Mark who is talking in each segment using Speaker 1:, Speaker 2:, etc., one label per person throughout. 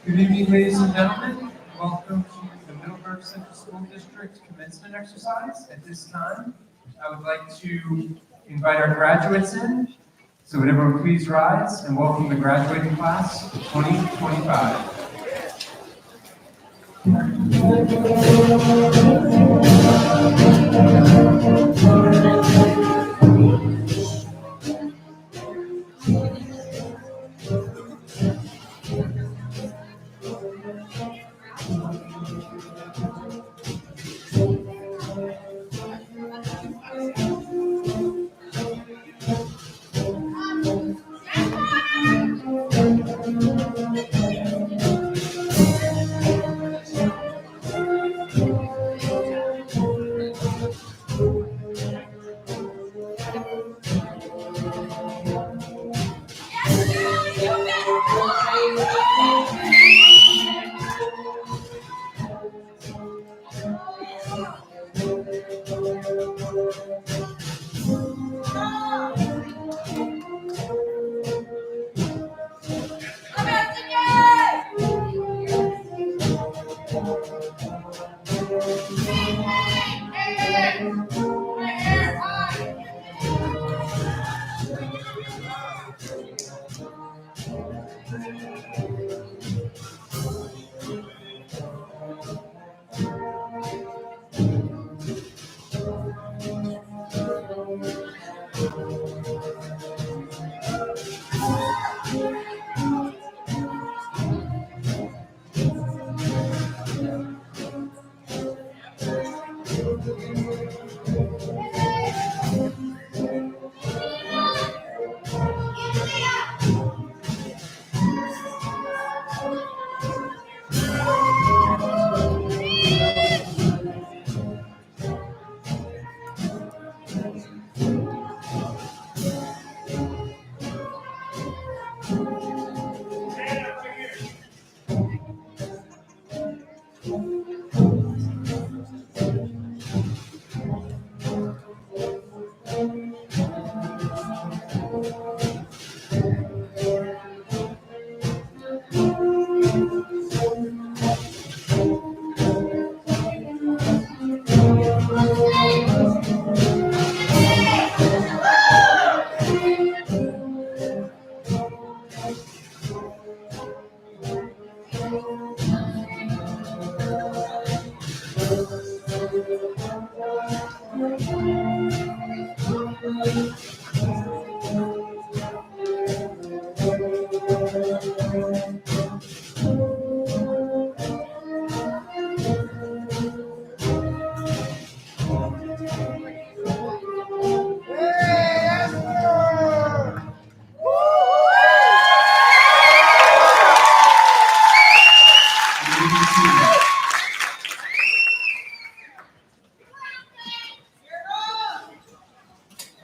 Speaker 1: Good evening, ladies and gentlemen. Welcome to the Middleburgh Central School District Commencement exercise. At this time, I would like to invite our graduates in. So would everyone please rise and welcome the graduating class of 2025.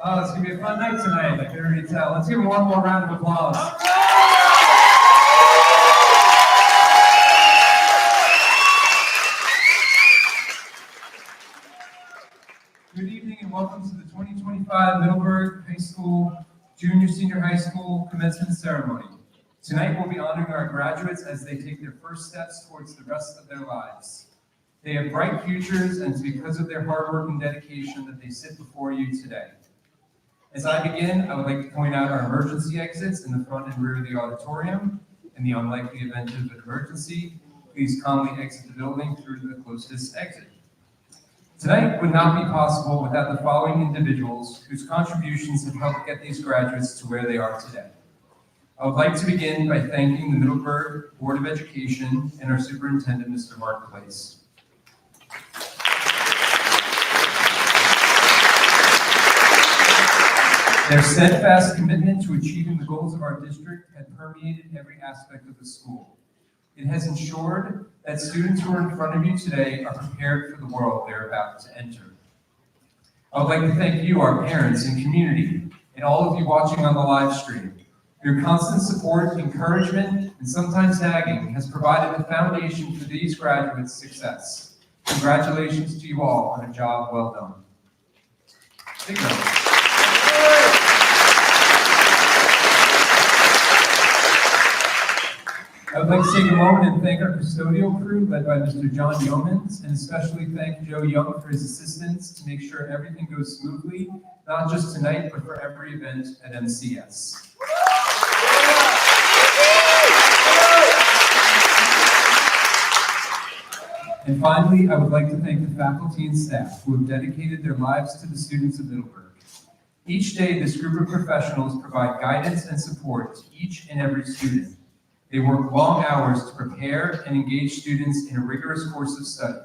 Speaker 1: Oh, it's going to be a fun night tonight, I can already tell. Let's give him one more round of applause. Good evening and welcome to the 2025 Middleburgh High School, Senior High School Commencement Ceremony. Tonight we'll be honoring our graduates as they take their first steps towards the rest of their lives. They have bright futures, and it's because of their hard work and dedication that they sit before you today. As I begin, I would like to point out our emergency exits in the front and rear of the auditorium. In the unlikely event of an emergency, please calmly exit the building through the closest exit. Tonight would not be possible without the following individuals whose contributions have helped get these graduates to where they are today. I would like to begin by thanking the Middleburgh Board of Education and our superintendent, Mr. Mark Place. Their steadfast commitment to achieving the goals of our district had permeated every aspect of the school. It has ensured that students who are in front of you today are prepared for the world they're about to enter. I would like to thank you, our parents and community, and all of you watching on the live stream. Your constant support, encouragement, and sometimes nagging has provided the foundation for these graduates' success. Congratulations to you all on a job well done. Big round. I would like to take a moment and thank our custodial crew led by Mr. John Yeomans, and especially thank Joe Young for his assistance to make sure everything goes smoothly, not just tonight, but for every event at MCS. And finally, I would like to thank the faculty and staff who have dedicated their lives to the students of Middleburgh. Each day, this group of professionals provide guidance and support to each and every student. They work long hours to prepare and engage students in a rigorous course of study.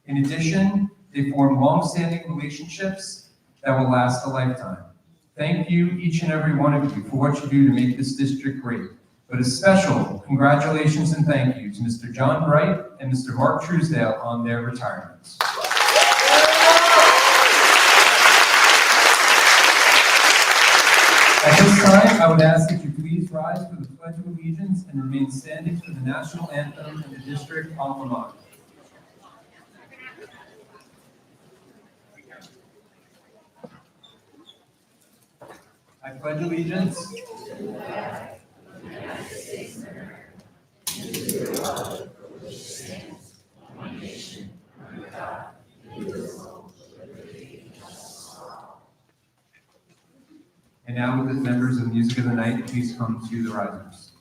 Speaker 1: In addition, they form long-standing relationships that will last a lifetime. Thank you, each and every one of you, for what you do to make this district great. But a special congratulations and thank you to Mr. John Bright and Mr. Mark Truesdale on their retirements. At this time, I would ask that you please rise for the Pledge of Allegiance and remain standing for the national anthem and the district alma mater. I pledge allegiance to the United States of America and to the republic for which it stands, one nation, under God, indivisible, with liberty and justice for all. And now, with the members of Music of the Night, please come to the risers.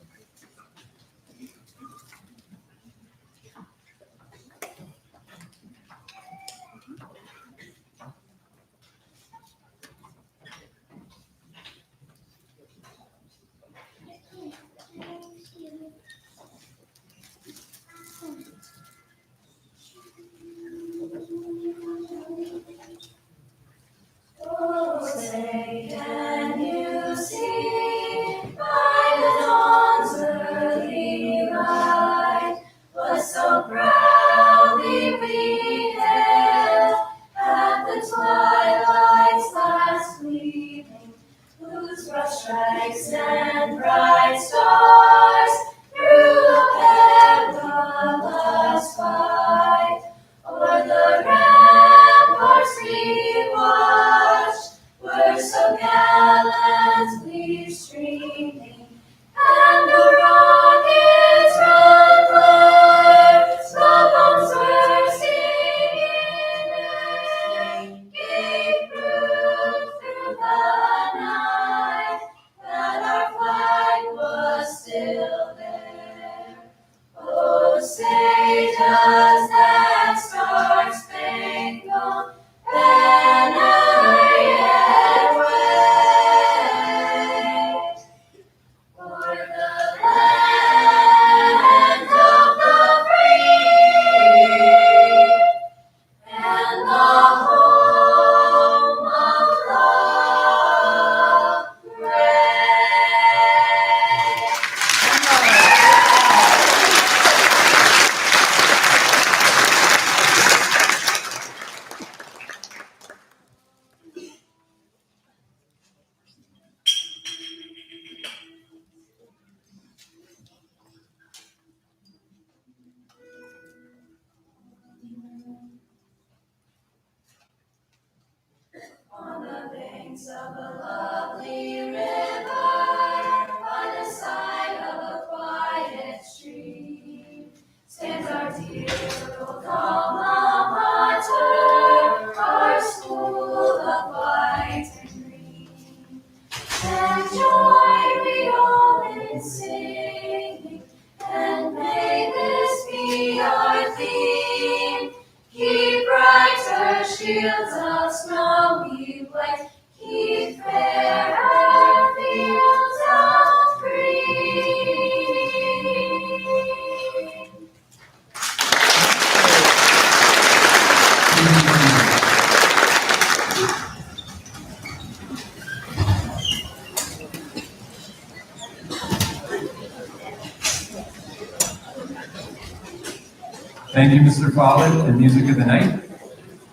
Speaker 1: Thank you, Mr. Follett and Music of the Night.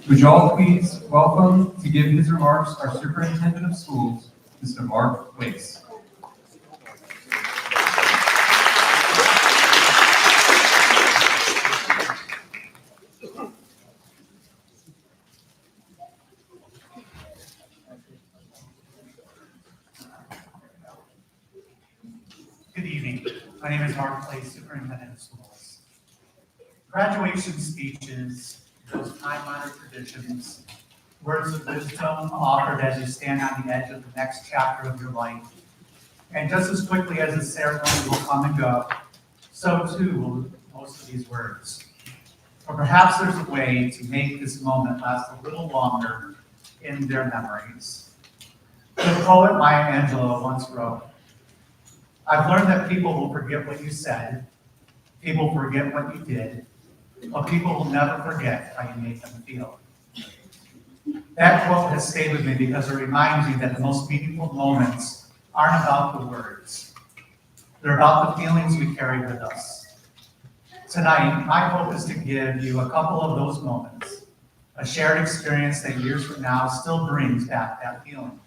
Speaker 1: Would you all please welcome to give his remarks our Superintendent of Schools, Mr. Mark Wace.
Speaker 2: My name is Mark Clay, Superintendent of Schools. Graduation speeches, those time-honored traditions, words of wisdom offered as you stand on the edge of the next chapter of your life. And just as quickly as the ceremony will come and go, so too will most of these words. Or perhaps there's a way to make this moment last a little longer in their memories. The poet Maya Angelou once wrote, "I've learned that people will forget what you said, people forget what you did, but people will never forget how you made them feel." That quote has stayed with me because it reminds me that the most meaningful moments aren't about the words. They're about the feelings we carry with us. Tonight, my hope is to give you a couple of those moments, a shared experience that years from now still brings back that feeling.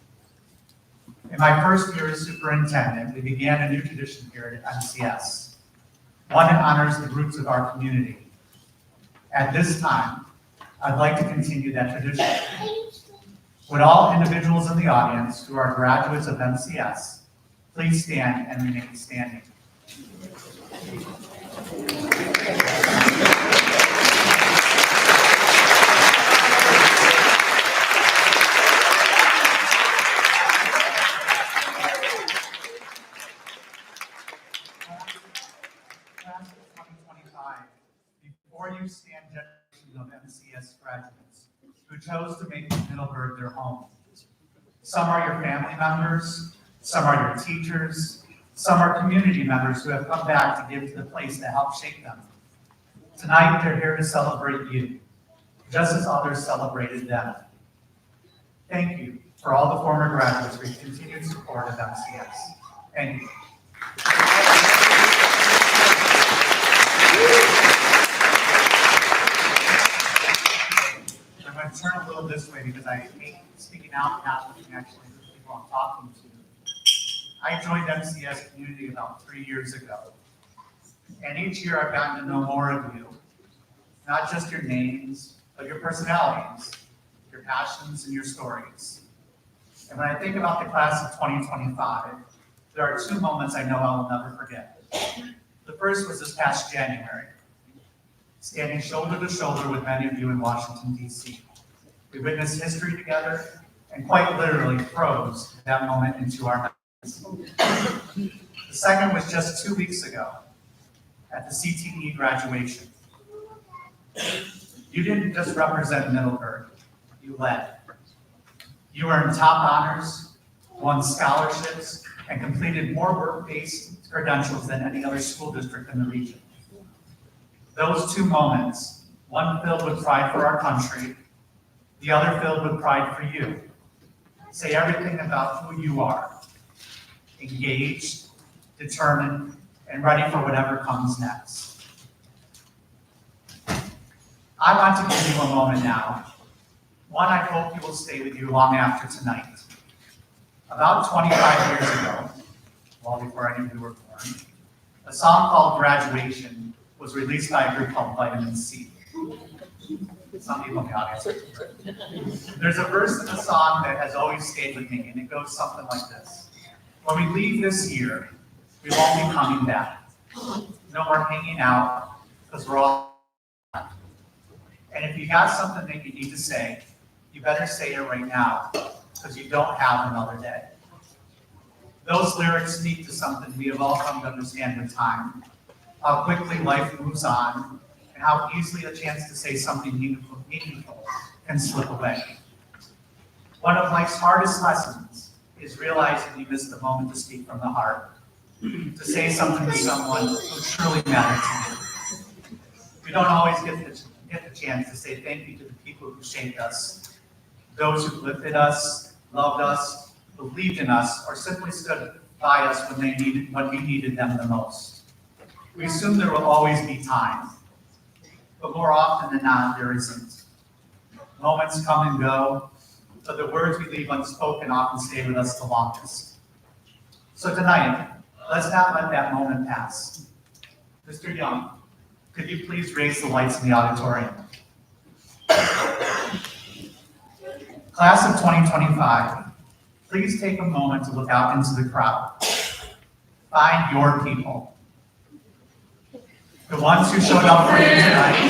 Speaker 2: In my first year as superintendent, we began a new tradition here at MCS, one that honors the roots of our community. At this time, I'd like to continue that tradition. Would all individuals in the audience who are graduates of MCS please stand and remain standing. Class of 2025, before you stand generations of MCS graduates who chose to make Middleburgh their home. Some are your family members, some are your teachers, some are community members who have come back to give to the place that helped shape them. Tonight, they're here to celebrate you, just as others celebrated them. Thank you for all the former graduates for your continued support of MCS. Thank you. I'm going to turn a little this way because I hate speaking out and not looking actually at the people I'm talking to. I joined MCS Community about 3 years ago. And each year I've gotten to know more of you. Not just your names, but your personalities, your passions, and your stories. And when I think about the class of 2025, there are two moments I know I will never forget. The first was this past January, standing shoulder to shoulder with many of you in Washington, D.C. We witnessed history together and quite literally froze that moment into our memories. The second was just 2 weeks ago at the CTE graduation. You didn't just represent Middleburgh, you led. You earned top honors, won scholarships, and completed more work-based credentials than any other school district in the region. Those two moments, one filled with pride for our country, the other filled with pride for you, say everything about who you are, engaged, determined, and ready for whatever comes next. I want to give you a moment now, one I hope you will stay with you long after tonight. About 25 years ago, well before any of you were born, a song called Graduation was released by a group called Vitamin C. Some people in the audience. There's a verse in the song that has always stayed with me, and it goes something like this. When we leave this year, we won't be coming back. No more hanging out, because we're all. And if you got something that you need to say, you better say it right now, because you don't have another day. Those lyrics speak to something we have all come to understand with time, how quickly life moves on, and how easily a chance to say something meaningful can slip away. One of life's hardest lessons is realizing you missed the moment to speak from the heart, to say something to someone who truly matters to you. We don't always get the chance to say thank you to the people who shaped us, those who lifted us, loved us, believed in us, or simply stood by us when we needed them the most. We assume there will always be time, but more often than not, there isn't. Moments come and go, but the words we leave unspoken often stay with us the longest. So tonight, let's not let that moment pass. Mr. Young, could you please raise the lights in the auditorium? Class of 2025, please take a moment to look out into the crowd. Find your people, The ones who showed up for you tonight,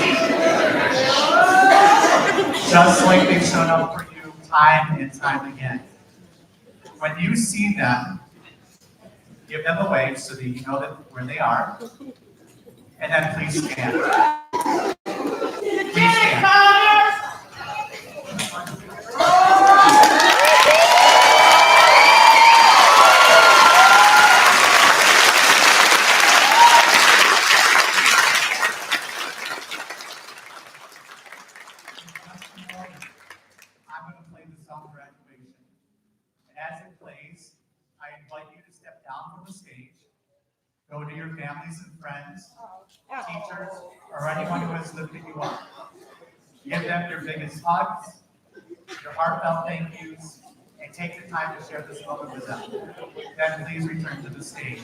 Speaker 2: just like they've shown up for you time and time again. When you see them, give them a wave so that you know that where they are, and then please stand. Please stand. I'm going to play the song Graduation. And as it plays, I invite you to step down from the stage, go to your families and friends, teachers, or anyone who has lifted you up. Give them your biggest hugs, your heartfelt thank yous, and take the time to share this moment with them. Then please return to the stage.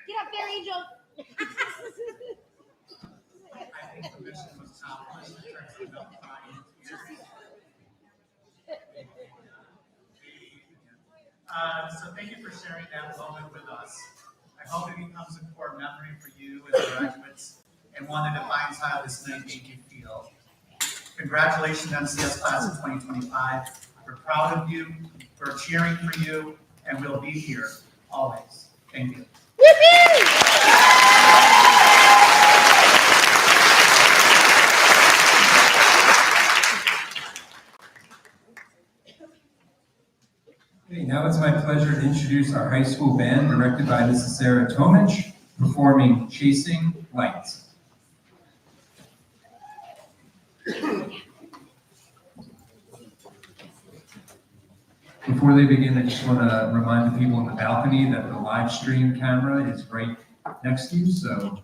Speaker 3: Get up there, Angel.
Speaker 2: I think the mission was accomplished in terms of notifying teachers. So thank you for sharing that moment with us. I hope it becomes a core memory for you as graduates and one that defines how this night made you feel. Congratulations, MCS class of 2025. We're proud of you, we're cheering for you, and we'll be here always. Thank you.
Speaker 1: Okay, now it's my pleasure to introduce our high school band directed by Mrs. Sarah Tomich, performing Chasing Lights. Before they begin, I just want to remind the people in the balcony that the live stream camera is right next to you, so.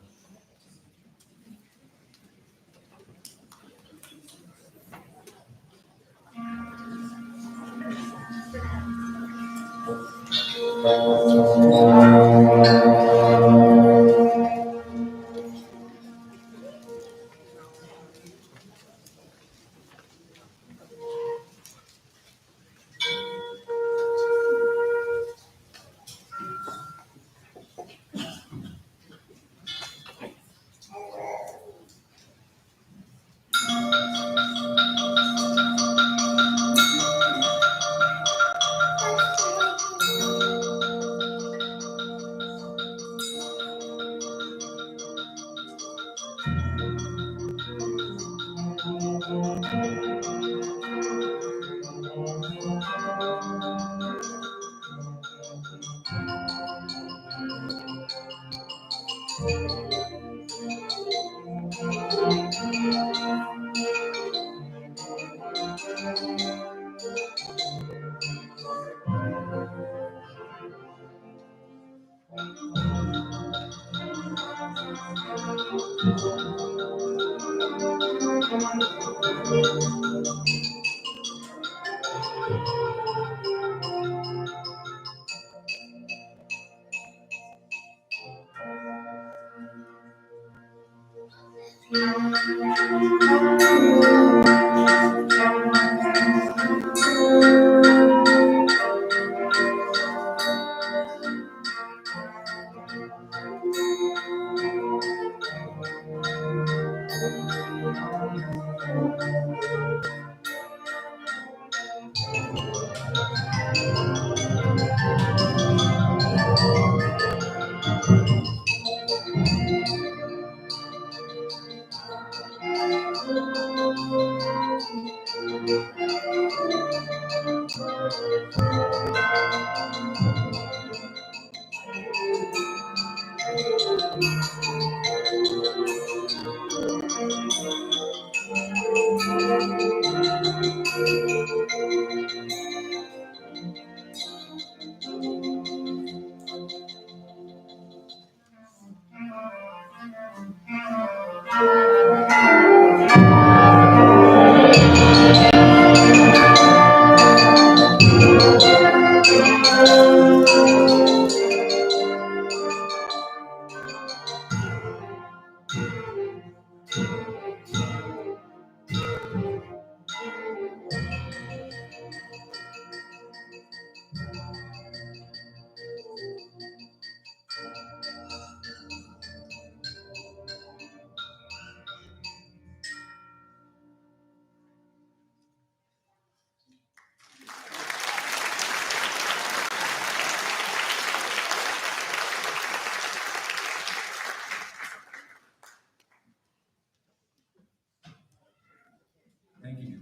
Speaker 1: Thank you.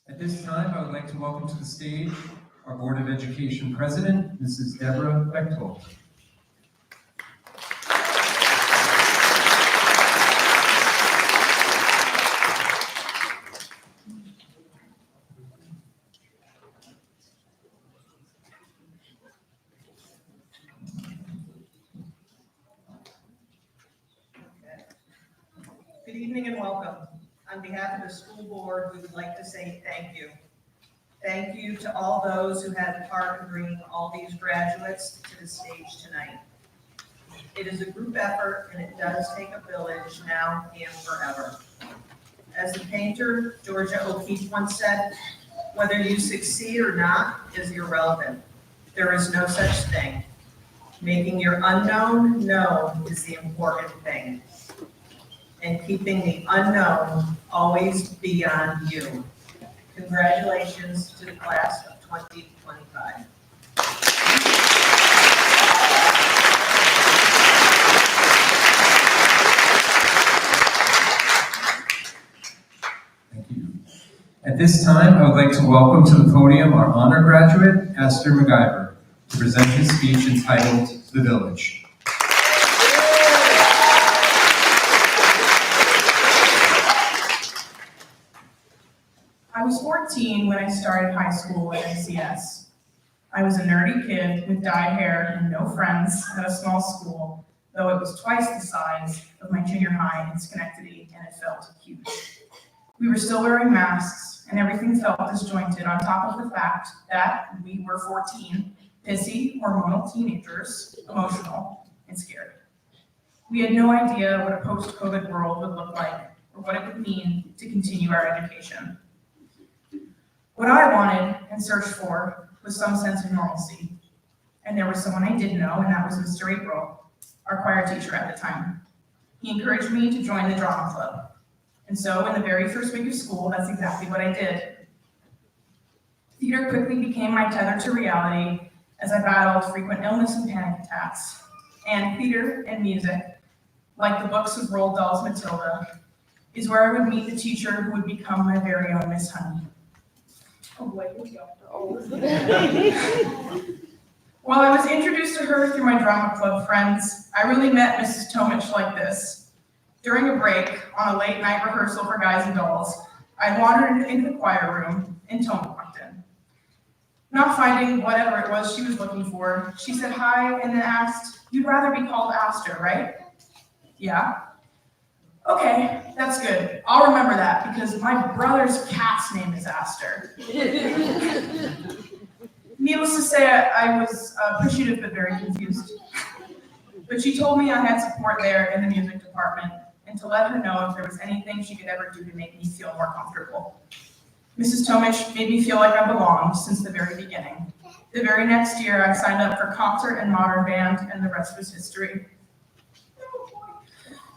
Speaker 1: At this time, I would like to welcome to the stage our Board of Education President, Mrs. Deborah Bechtold.
Speaker 4: Good evening and welcome. On behalf of the school board, we would like to say thank you. Thank you to all those who had part in bringing all these graduates to the stage tonight. It is a group effort and it does take a village now and forever. As the painter Georgia O'Keeffe once said, whether you succeed or not is irrelevant. There is no such thing. Making your unknown known is the important thing. And keeping the unknown always beyond you. Congratulations to the class of 2025.
Speaker 1: this time, I would like to welcome to the podium our honor graduate, Esther MacGyver, to present his speech entitled The Village.
Speaker 5: I was 14 when I started high school at ICS. I was a nerdy kid with dyed hair and no friends at a small school, though it was twice the size of my junior high in Schenectady, and it felt huge. We were still wearing masks, and everything felt disjointed on top of the fact that we were 14, pissy, hormonal teenagers, emotional, and scared. We had no idea what a post-COVID world would look like, or what it would mean to continue our education. What I wanted and searched for was some sense of normalcy. And there was someone I did know, and that was Mr. April, our choir teacher at the time. He encouraged me to join the drama club. And so in the very first week of school, that's exactly what I did. Theater quickly became my tether to reality as I battled frequent illness and panic attacks. And theater and music, like the books of Roald Dahl's Matilda, is where I would meet the teacher who would become my very own Miss Honey. Oh boy, here we go. While I was introduced to her through my drama club friends, I really met Mrs. Tomich like this. During a break, on a late night rehearsal for Guys and Dolls, I wandered into the choir room and Tony walked in. Not finding whatever it was she was looking for, she said hi and then asked, "You'd rather be called Aster, right?" "Yeah." "Okay, that's good. I'll remember that because my brother's cat's name is Aster." Needless to say, I was appreciative but very confused. But she told me I had support there in the music department and to let her know if there was anything she could ever do to make me feel more comfortable. Mrs. Tomich made me feel like I belonged since the very beginning. The very next year, I signed up for concert and modern band, and the rest was history.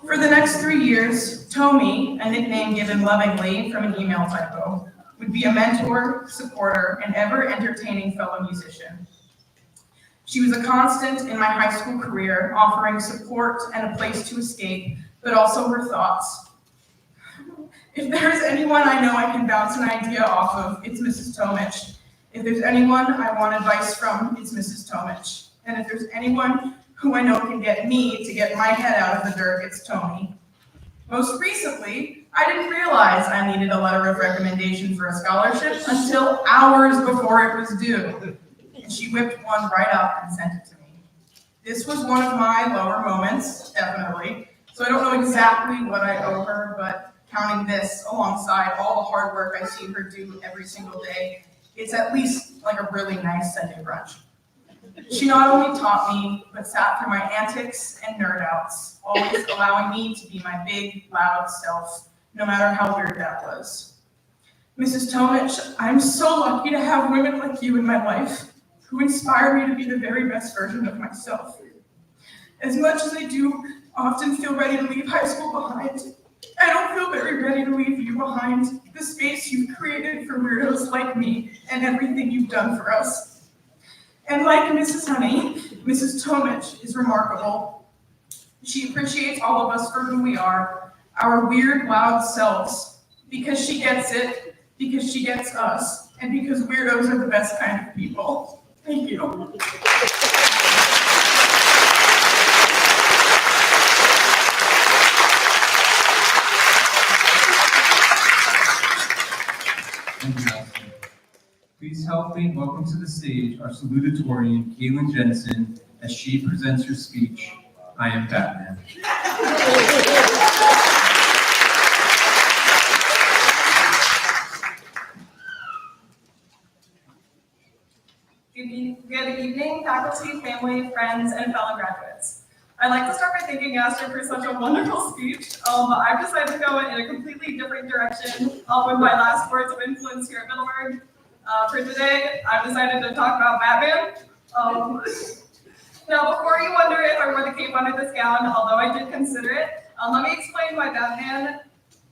Speaker 5: For the next 3 years, Tommy, a nickname given lovingly from an email typo, would be a mentor, supporter, and ever-entertaining fellow musician. She was a constant in my high school career, offering support and a place to escape, but also her thoughts. If there's anyone I know I can bounce an idea off of, it's Mrs. Tomich. If there's anyone I want advice from, it's Mrs. Tomich. And if there's anyone who I know can get me to get my head out of the dirt, it's Tony. Most recently, I didn't realize I needed a letter of recommendation for a scholarship until hours before it was due. And she whipped one right up and sent it to me. This was one of my lower moments, definitely. So I don't know exactly what I owe her, but counting this alongside all the hard work I see her do every single day, it's at least like a really nice Sunday brunch. She not only taught me, but sat through my antics and nerd outs, always allowing me to be my big, loud self, no matter how weird that was. Mrs. Tomich, I'm so lucky to have women like you in my life, who inspire me to be the very best version of myself. As much as I do often feel ready to leave high school behind, I don't feel very ready to leave you behind, the space you've created for weirdos like me and everything you've done for us. And like Mrs. Honey, Mrs. Tomich is remarkable. She appreciates all of us for who we are, our weird, loud selves, because she gets it, because she gets us, and because weirdos are the best kind of people. Thank you.
Speaker 1: Thank you, Esther. Please help me welcome to the stage our salutatorian, Caitlin Jensen, as she presents her speech, I Am Batman.
Speaker 6: Good evening, faculty, family, friends, and fellow graduates. I'd like to start by thanking Esther for such a wonderful speech. I've decided to go in a completely different direction with my last words of influence here at Middleburgh. For today, I've decided to talk about Batman. Now, before you wonder if I wore the cape under this gown, although I did consider it, let me explain why Batman,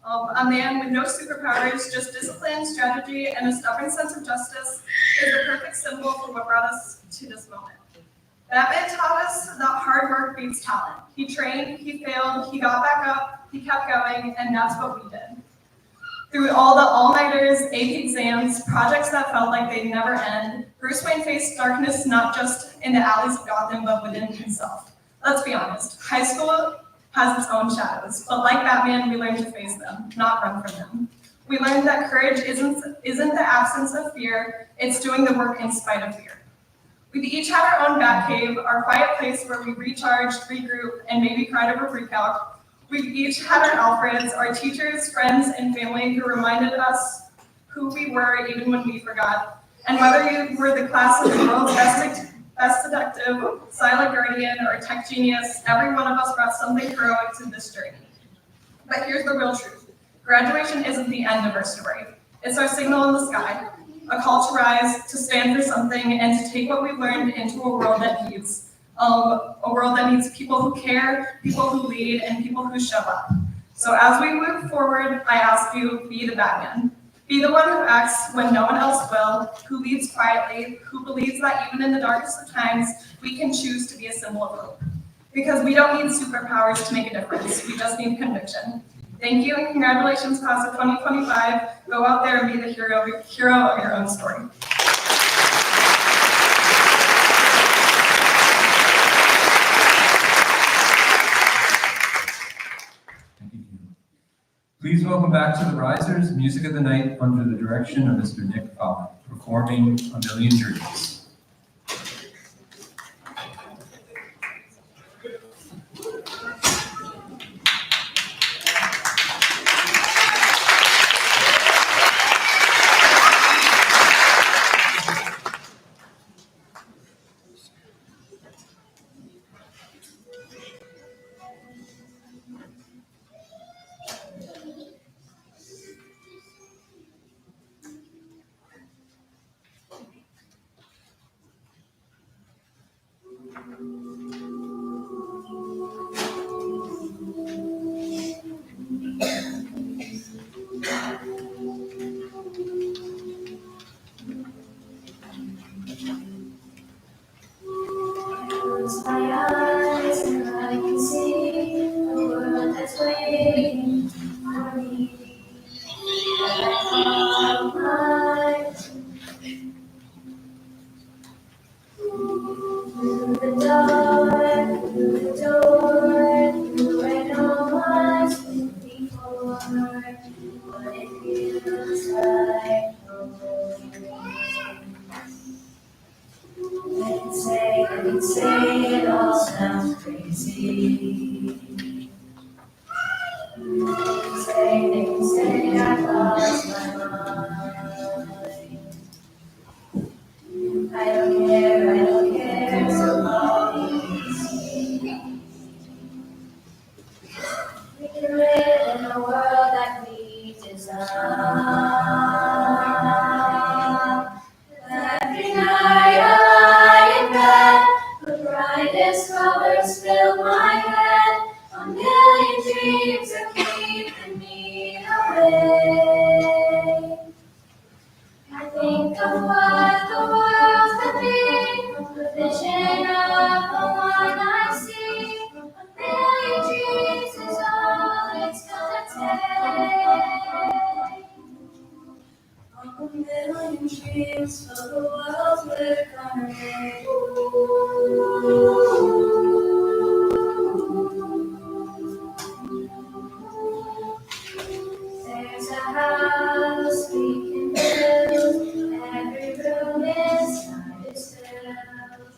Speaker 6: a man with no superpowers, just discipline, strategy, and a stubborn sense of justice, is the perfect symbol for what brought us to this moment. Batman taught us that hard work beats talent. He trained, he failed, he got back up, he kept going, and that's what we did. Through all the all-nighters, AP exams, projects that felt like they'd never end, Bruce Wayne faced darkness not just in the alleys of Gotham, but within himself. Let's be honest, high school has its own shadows, but like Batman, we learn to face them, not run from them. We learned that courage isn't the absence of fear, it's doing the work in spite of fear. We've each had our own bat cave, our quiet place where we recharged, regroup, and maybe cried over recalc. We've each had our Alfreds, our teachers, friends, and family who reminded us who we were even when we forgot. And whether you were the class of the world's best detective, silent guardian, or tech genius, every one of us brought something heroic to this journey. But here's the real truth. Graduation isn't the end of our story. It's our signal in the sky, a call to rise, to stand for something, and to take what we've learned into a world that needs people who care, people who lead, and people who show up. So as we move forward, I ask you, be the Batman. Be the one who acts when no one else will, who leads quietly, who believes that even in the darkest of times, we can choose to be a symbol of hope. Because we don't need superpowers to make a difference, we just need conviction. Thank you and congratulations, class of 2025. Go out there and be the hero of your own story.
Speaker 1: Please welcome back to the Risers, Music of the Night under the direction of Mr. Nick Fowler, performing A Million Dreams.
Speaker 7: Close my eyes and I can see a world that's waiting for me. And I follow my through the dark, through the door, through where no one's been before. But it feels like home. They can say it all sounds crazy. They can say I lost my mind. I don't care, so long as we can live in a world that we design. Every night I lie in bed, the brightest colors fill my head. A million dreams are keeping me awake. I think of what the world could be, the vision of the one I see. A million dreams is all it's gonna take. A million dreams for the world we're gonna make. There's a house we can build, every room inside is filled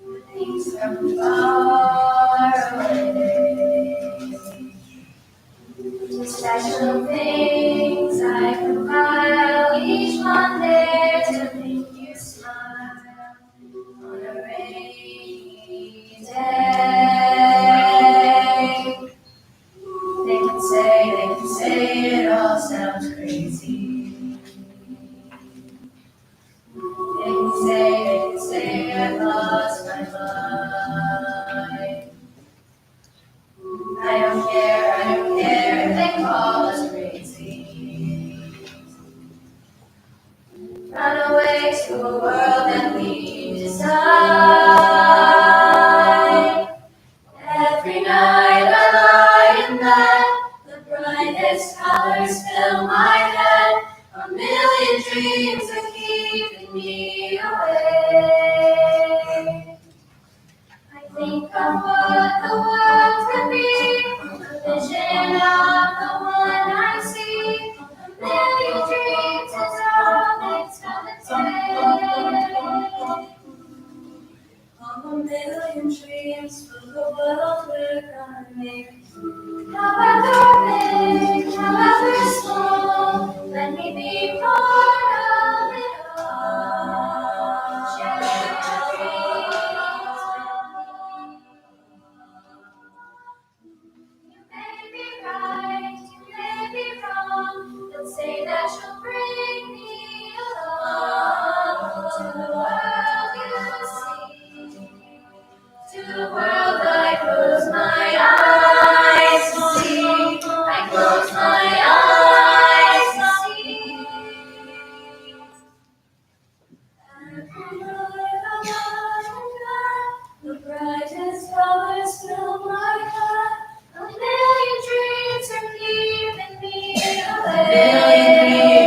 Speaker 7: with things from far away. Special things I compile, each one there to make you smile on a rainy day. They can say it all sounds crazy. They can say I lost my mind. I don't care if they call us crazy. Run away to a world that we decide. Every night I lie in bed, the brightest dollars fill my head, a million dreams are keeping me away. I think of what the world could be, a vision of the one I see. A million dreams is all it's gonna take. Of a million dreams for the world we're gonna make. However big, however small, let me be part of it all. Share your dreams. You may be right, you may be wrong, but say that you'll bring me along to the world you see. To the world I close my eyes to see. I close my eyes to see. The brightest colors fill my heart. A million dreams are keeping me away.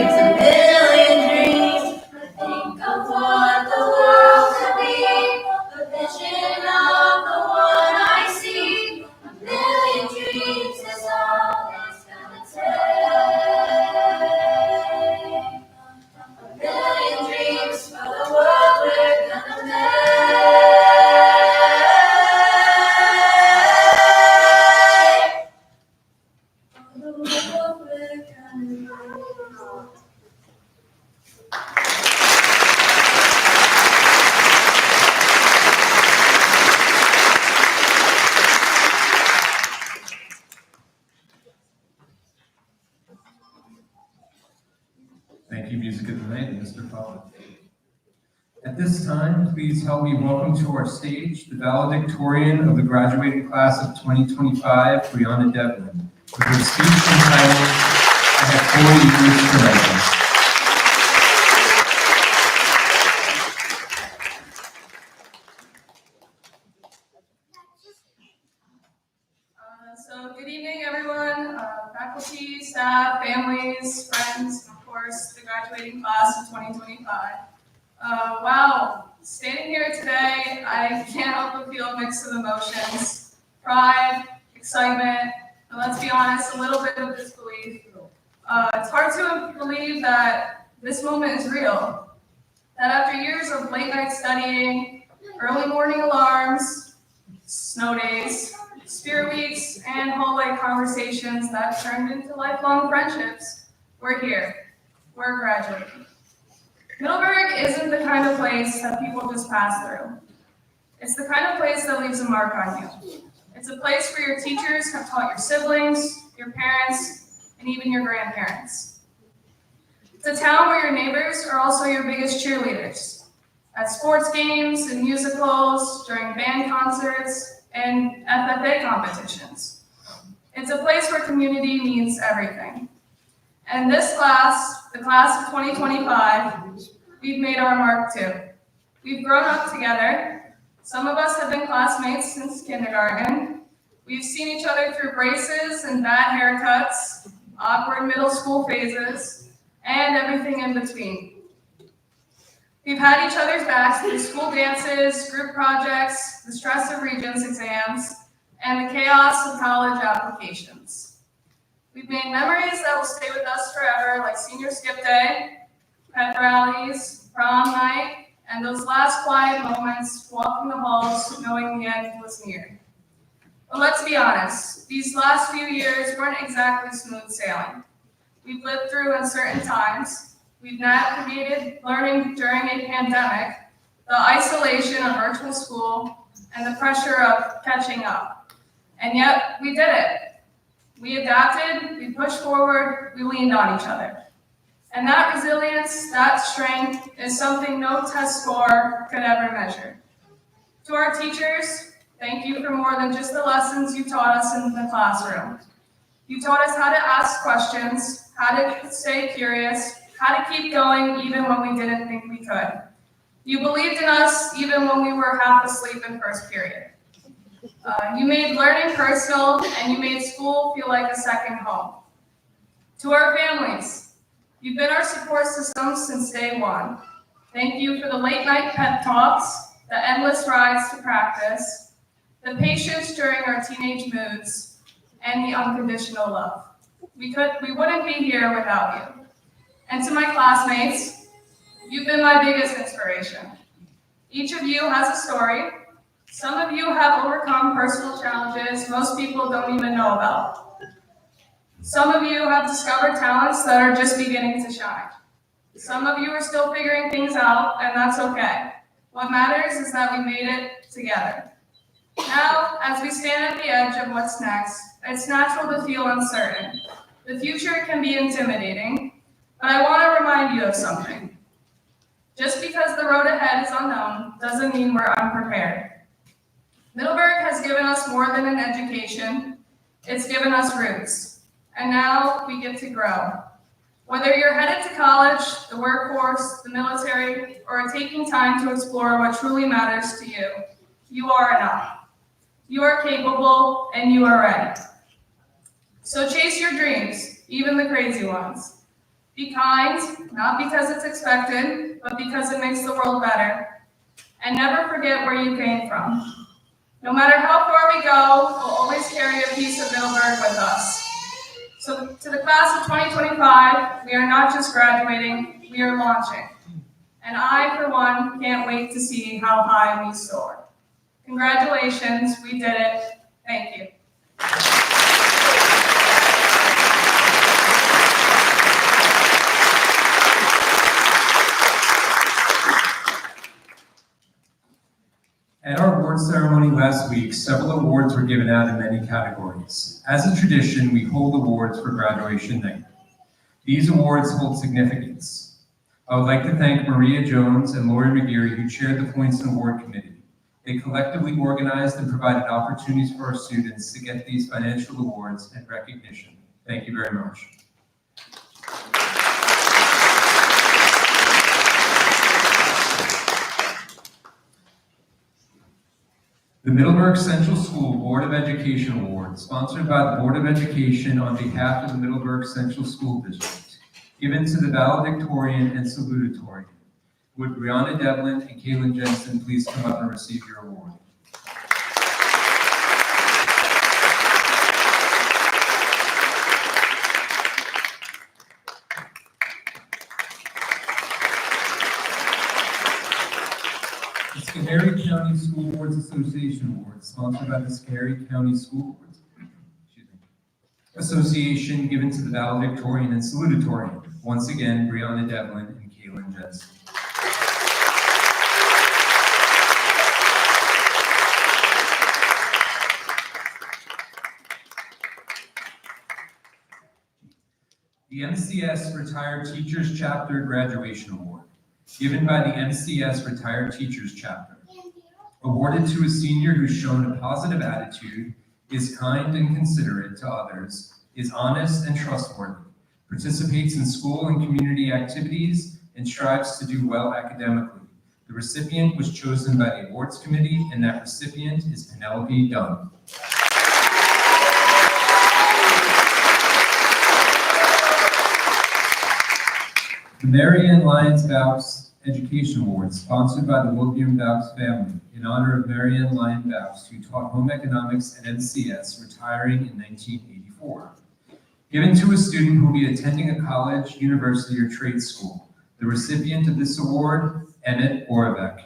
Speaker 7: A million dreams. I think of what the world could be. A vision of the one I see. A million dreams is all it's gonna take. A million dreams for the world we're gonna make. For the world we're gonna make.
Speaker 1: Thank you, Music of the Night, and Mr. Pollard. At this time, please help me welcome to our stage the valedictorian of the graduating class of 2025, Brianna Devlin, with her speech entitled, I Have 4 Years to Write This.
Speaker 6: So good evening, everyone, faculty, staff, families, friends, and of course, the graduating class of 2025. Wow, standing here today, I can't help but feel a mix of emotions, pride, excitement, and let's be honest, a little bit of disbelief. It's hard to believe that this moment is real, that after years of late night studying, early morning alarms, snow days, spirit weeks, and hallway conversations that turned into lifelong friendships, we're here. We're graduating. Middleburgh isn't the kind of place that people just pass through. It's the kind of place that leaves a mark on you. It's a place where your teachers have taught your siblings, your parents, and even your grandparents. It's a town where your neighbors are also your biggest cheerleaders. At sports games and musicals, during band concerts, and FFA competitions. It's a place where community means everything. And this class, the class of 2025, we've made our mark too. We've grown up together. Some of us have been classmates since kindergarten. We've seen each other through braces and bad haircuts, awkward middle school phases, and everything in between. We've had each other's backs through school dances, group projects, the stress of Regents exams, and the chaos of college applications. We've made memories that will stay with us forever, like senior skip day, pep rallies, prom night, and those last quiet moments walking the halls knowing the end was near. But let's be honest, these last few years weren't exactly smooth sailing. We've lived through uncertain times. We've navigated learning during a pandemic, the isolation of virtual school, and the pressure of catching up. And yet, we did it. We adapted, we pushed forward, we leaned on each other. And that resilience, that strength, is something no test score could ever measure. To our teachers, thank you for more than just the lessons you taught us in the classroom. You taught us how to ask questions, how to stay curious, how to keep going even when we didn't think we could. You believed in us even when we were half asleep in first period. You made learning personal, and you made school feel like a second home. To our families, you've been our support system since day one. Thank you for the late night pep talks, the endless rides to practice, the patience during our teenage moods, and the unconditional love. We wouldn't be here without you. And to my classmates, you've been my biggest inspiration. Each of you has a story. Some of you have overcome personal challenges most people don't even know about. Some of you have discovered talents that are just beginning to shine. Some of you are still figuring things out, and that's okay. What matters is that we made it together. Now, as we stand at the edge of what's next, it's natural to feel uncertain. The future can be intimidating, but I want to remind you of something. Just because the road ahead is unknown doesn't mean we're unprepared. Middleburgh has given us more than an education, it's given us roots, and now we get to grow. Whether you're headed to college, the workforce, the military, or taking time to explore what truly matters to you, you are enough. You are capable, and you are ready. So chase your dreams, even the crazy ones. Be kind, not because it's expected, but because it makes the world better. And never forget where you came from. No matter how far we go, we'll always carry a piece of Middleburgh with us. So to the class of 2025, we are not just graduating, we are launching. And I, for one, can't wait to see how high we soar. Congratulations, we did it. Thank you.
Speaker 1: At our award ceremony last week, several awards were given out in many categories. As a tradition, we hold awards for graduation night. These awards hold significance. I would like to thank Maria Jones and Lori McGeary, who chaired the Points and Award Committee. They collectively organized and provided opportunities for our students to get these financial awards and recognition. Thank you very much. The Middleburgh Central School Board of Education Award, sponsored by the Board of Education on behalf of the Middleburgh Central School District, given to the valedictorian and salutatorian. Would Brianna Devlin and Kaylin Jensen please come up and receive your award? The Schoharie County School Boards Association Award, sponsored by the Schoharie County School Boards Association, given to the valedictorian and salutatorian. Once again, Brianna Devlin and Kaylin Jensen. The MCS Retired Teachers Chapter Graduation Award, given by the MCS Retired Teachers Chapter. Awarded to a senior who's shown a positive attitude, is kind and considerate to others, is honest and trustworthy, participates in school and community activities, and strives to do well academically. The recipient was chosen by the awards committee, and that recipient is Penelope Dunn. The Mary Ann Lyons Bouts Education Award, sponsored by the William Bouts family, in honor of Mary Ann Lyon Bouts, who taught home economics at MCS, retiring in 1984. Given to a student who will be attending a college, university, or trade school. The recipient of this award, Emmett Oravec.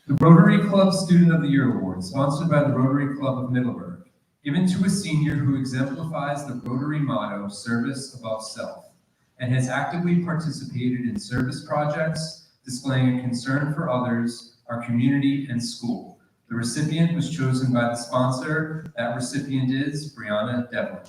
Speaker 1: The Rotary Club Student of the Year Award, sponsored by the Rotary Club of Middleburgh, given to a senior who exemplifies the Rotary motto, service above self, and has actively participated in service projects, displaying a concern for others, our community, and school. The recipient was chosen by the sponsor. That recipient is Brianna Devlin.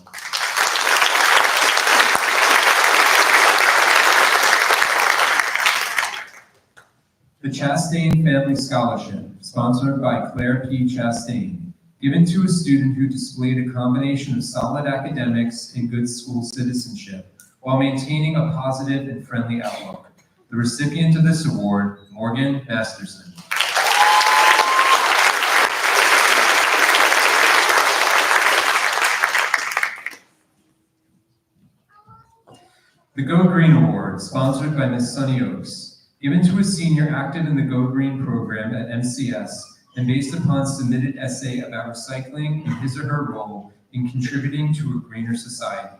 Speaker 1: The Chastain Family Scholarship, sponsored by Claire P. Chastain, given to a student who displayed a combination of solid academics and good school citizenship while maintaining a positive and friendly outlook. The recipient of this award, Morgan Masterson. The Go Green Award, sponsored by Ms. Sunny Oaks, given to a senior active in the Go Green program at MCS and based upon submitted essay about recycling and his or her role in contributing to a greener society.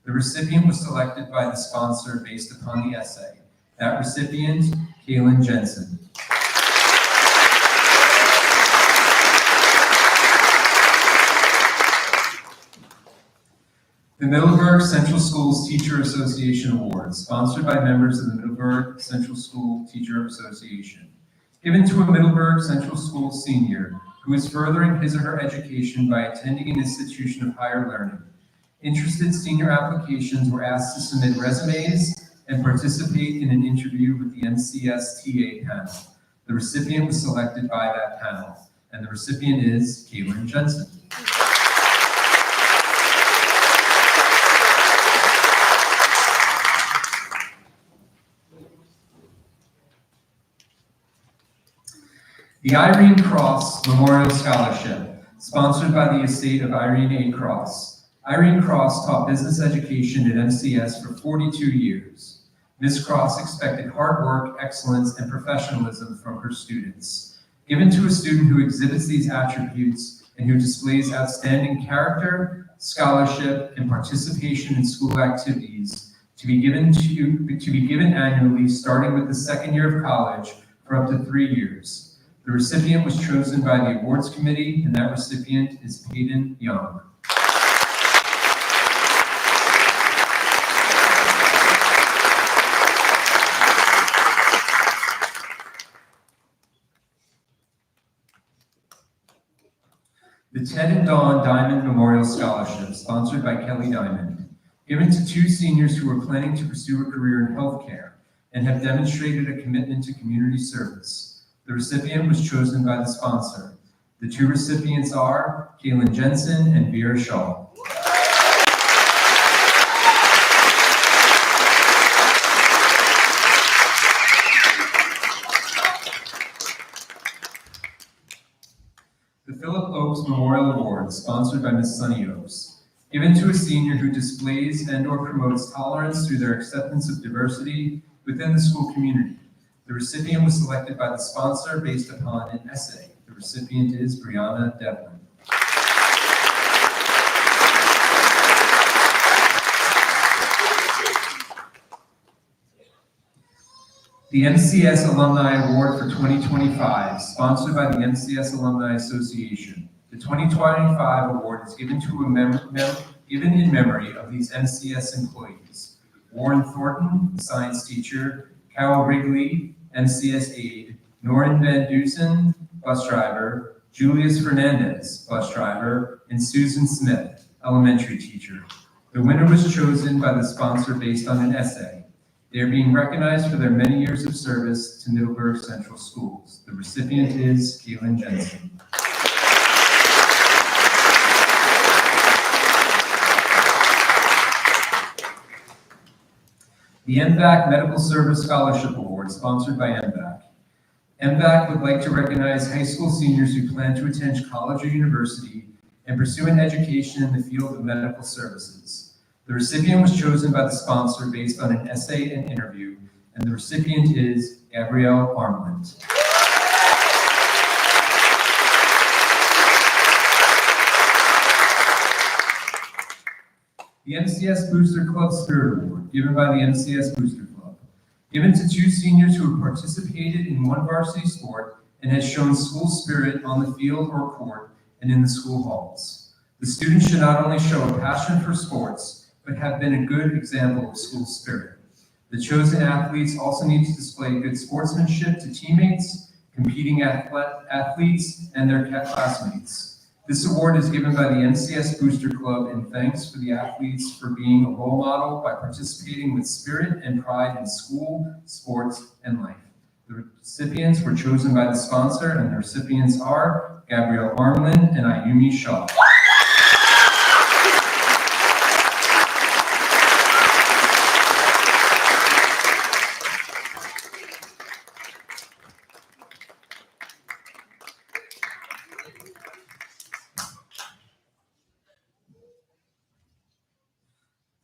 Speaker 1: The recipient was selected by the sponsor based upon the essay. That recipient, Kaylin Jensen. The Middleburgh Central Schools Teacher Association Award, sponsored by members of the Middleburgh Central School Teacher Association. Given to a Middleburgh Central School senior who is furthering his or her education by attending an institution of higher learning. Interested senior applications were asked to submit resumes and participate in an interview with the MCS TA panel. The recipient was selected by that panel, and the recipient is Kaylin Jensen. The Irene Cross Memorial Scholarship, sponsored by the estate of Irene A. Cross. Irene Cross taught business education at MCS for 42 years. Ms. Cross expected hard work, excellence, and professionalism from her students. Given to a student who exhibits these attributes and who displays outstanding character, scholarship, and participation in school activities, to be given annually starting with the second year of college for up to 3 years. The recipient was chosen by the awards committee, and that recipient is Peyton Young. The Ted and Dawn Diamond Memorial Scholarship, sponsored by Kelly Diamond, given to 2 seniors who are planning to pursue a career in healthcare and have demonstrated a commitment to community service. The recipient was chosen by the sponsor. The 2 recipients are Kaylin Jensen and Vera Shaw. The Philip Oaks Memorial Award, sponsored by Ms. Sunny Oaks, given to a senior who displays and/or promotes tolerance through their acceptance of diversity within the school community. The recipient was selected by the sponsor based upon an essay. The recipient is Brianna Devlin. The MCS Alumni Award for 2025, sponsored by the MCS Alumni Association. The 2025 award is given given in memory of these MCS employees: Warren Thornton, science teacher; Carol Wrigley, MCS aide; Norrin Van Dusen, bus driver; Julius Fernandez, bus driver; and Susan Smith, elementary teacher. The winner was chosen by the sponsor based on an essay. They are being recognized for their many years of service to Middleburgh Central Schools. The recipient is Kaylin Jensen. The MVAC Medical Service Scholarship Award, sponsored by MVAC. MVAC would like to recognize high school seniors who plan to attend college or university and pursue an education in the field of medical services. The recipient was chosen by the sponsor based on an essay and interview, and the recipient is Gabrielle Armland. The MCS Booster Club Spirit Award, given by the MCS Booster Club, given to 2 seniors who have participated in one varsity sport and has shown school spirit on the field or court and in the school halls. The students should not only show a passion for sports, but have been a good example of school spirit. The chosen athletes also need to display good sportsmanship to teammates, competing athletes, and their classmates. This award is given by the MCS Booster Club in thanks for the athletes for being a role model by participating with spirit and pride in school, sports, and life. The recipients were chosen by the sponsor, and the recipients are Gabrielle Armland and Ayumi Shaw.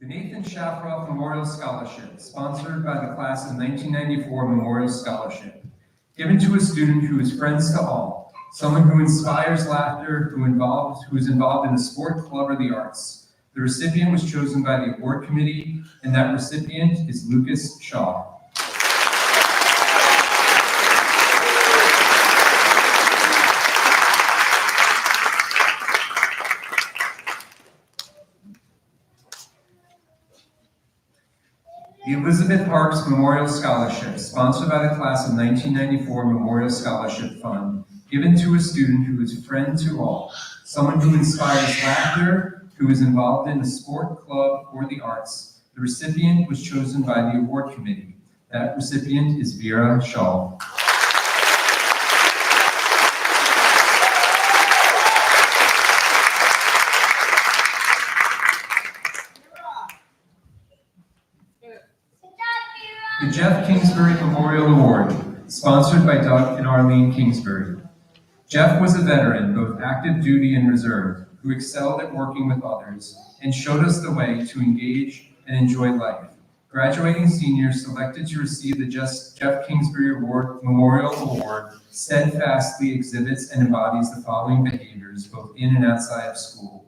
Speaker 1: The Nathan Shafroff Memorial Scholarship, sponsored by the class of 1994 Memorial Scholarship, given to a student who is friends to all, someone who inspires laughter, who is involved in a sport, club, or the arts. The recipient was chosen by the award committee, and that recipient is Lucas Shaw. The Elizabeth Parks Memorial Scholarship, sponsored by the class of 1994 Memorial Scholarship Fund, given to a student who is a friend to all, someone who inspires laughter, who is involved in a sport, club, or the arts. The recipient was chosen by the award committee. That recipient is Vera Shaw. The Jeff Kingsbury Memorial Award, sponsored by Doug and Arlene Kingsbury. Jeff was a veteran, both active duty and reserve, who excelled at working with others and showed us the way to engage and enjoy life. Graduating seniors selected to receive the Jeff Kingsbury Memorial Award steadfastly exhibits and embodies the following behaviors, both in and outside of school.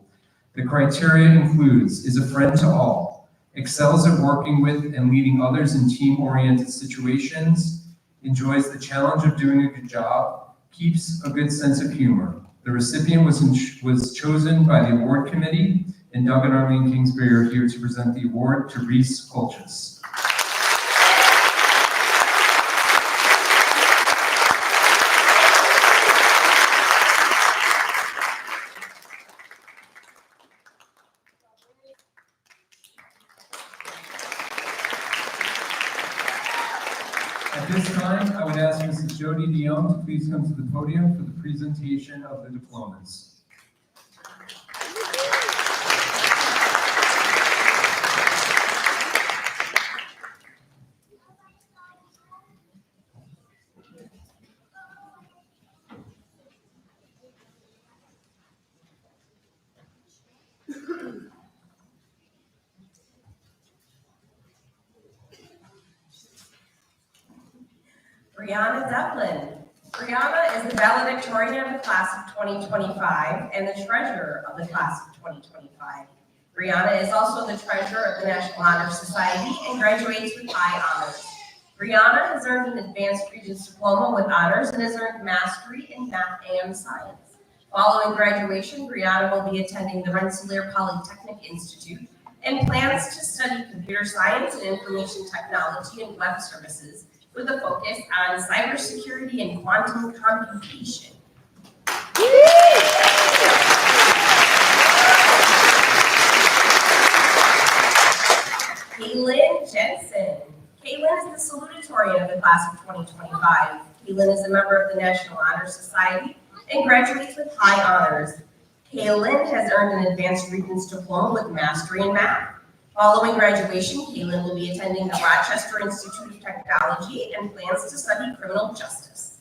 Speaker 1: The criteria includes, is a friend to all, excels at working with and leading others in team-oriented situations, enjoys the challenge of doing a good job, keeps a good sense of humor. The recipient was chosen by the award committee, and Doug and Arlene Kingsbury are here to present the award to Reese Colchis. At this time, I would ask Mrs. Jody Dion to please come to the podium for the presentation of the diplomas.
Speaker 8: Brianna Devlin. Brianna is the valedictorian of the class of 2025 and the treasurer of the class of 2025. Brianna is also the treasurer of the National Honor Society and graduates with high honors. Brianna has earned an advanced Regents diploma with honors and has earned mastery in math and science. Following graduation, Brianna will be attending the Rensselaer Polytechnic Institute and plans to study computer science and information technology and web services with a focus on cybersecurity and quantum computation. Kaylin Jensen. Kaylin is the salutatorian of the class of 2025. Kaylin is a member of the National Honor Society and graduates with high honors. Kaylin has earned an advanced Regents diploma with mastery in math. Following graduation, Kaylin will be attending the Rochester Institute of Technology and plans to study criminal justice.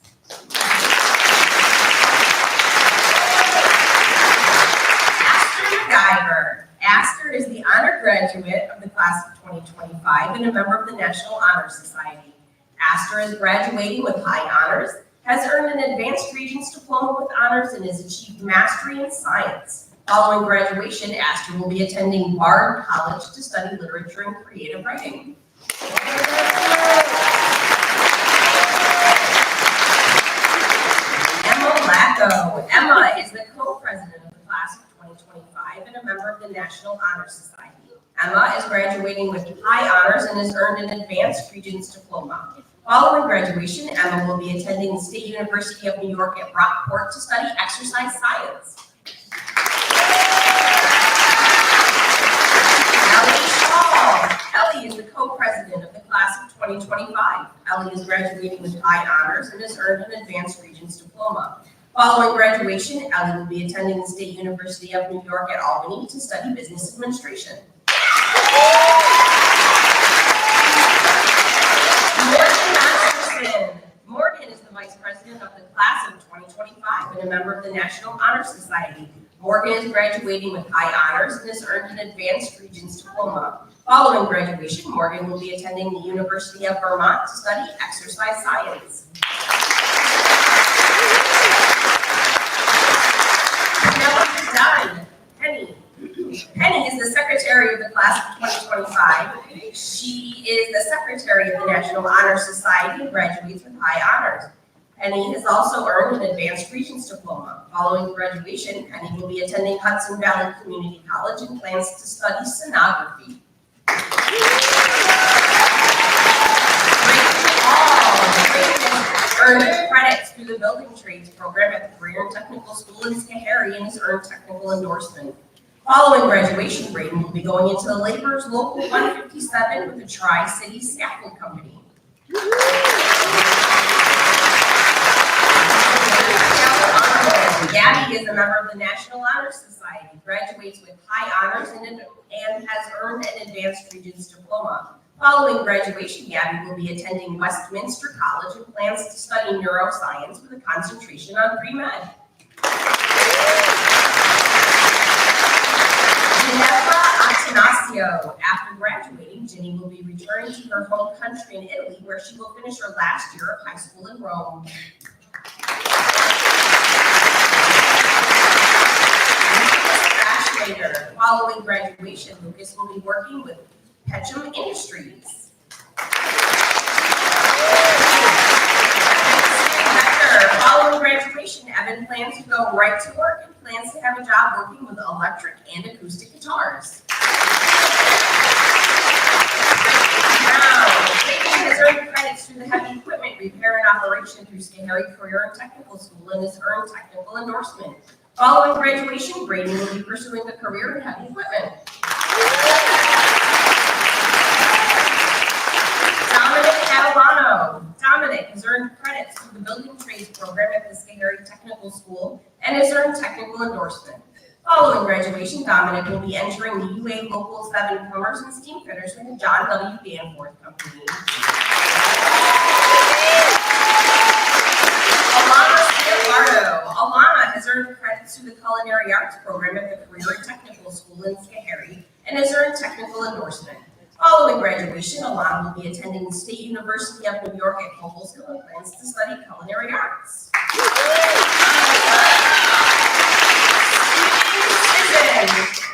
Speaker 8: Aster MacGyver. Aster is the honor graduate of the class of 2025 and a member of the National Honor Society. Aster is graduating with high honors, has earned an advanced Regents diploma with honors, and has achieved mastery in science. Following graduation, Aster will be attending Bard College to study literature and creative writing. Emma Lacko. Emma is the co-president of the class of 2025 and a member of the National Honor Society. Emma is graduating with high honors and has earned an advanced Regents diploma. Following graduation, Emma will be attending the State University of New York at Rockport to study exercise science. Ellie is the co-president of the class of 2025. Ellie is graduating with high honors and has earned an advanced Regents diploma. Following graduation, Ellie will be attending the State University of New York at Albany to study business administration. Morgan Masterson. Morgan is the vice president of the class of 2025 and a member of the National Honor Society. Morgan is graduating with high honors and has earned an advanced Regents diploma. Following graduation, Morgan will be attending the University of Vermont to study exercise science. Penny is the secretary of the class of 2025. She is the secretary of the National Honor Society and graduates with high honors. Penny has also earned an advanced Regents diploma. Following graduation, Penny will be attending Hudson Valley Community College and plans to study sonography. Earned credits through the building trades program at the Career and Technical School in Schoharie and has earned technical endorsement. Following graduation, Braden will be going into the Laborers Local 157 with the Tri-City Scaffold Company. Gabby is a member of the National Honor Society, graduates with high honors and has earned an advanced Regents diploma. Following graduation, Gabby will be attending Westminster College and plans to study neuroscience with a concentration on pre-med. Ginevra Attanasio. After graduating, Ginny will be returning to her home country in Italy, where she will finish her last year of high school in Rome. Following graduation, Lucas will be working with Ketchum Industries. Following graduation, Evan plans to go right to work and plans to have a job working with electric and acoustic guitars. Clayton has earned credits through the heavy equipment repair and operation through Schoharie Career and Technical School and has earned technical endorsement. Following graduation, Braden will be pursuing a career in heavy equipment. Dominic Catalano. Dominic has earned credits through the building trades program at the Schoharie Technical School and has earned technical endorsement. Following graduation, Dominic will be entering the UA Local 7 Plumbers and Steam Fitters with the John W. Danforth Company. Alana has earned credits through the Culinary Arts program at the Career and Technical School in Schoharie and has earned technical endorsement. Following graduation, Alana will be attending the State University of New York at Cobblestone and plans to study culinary arts.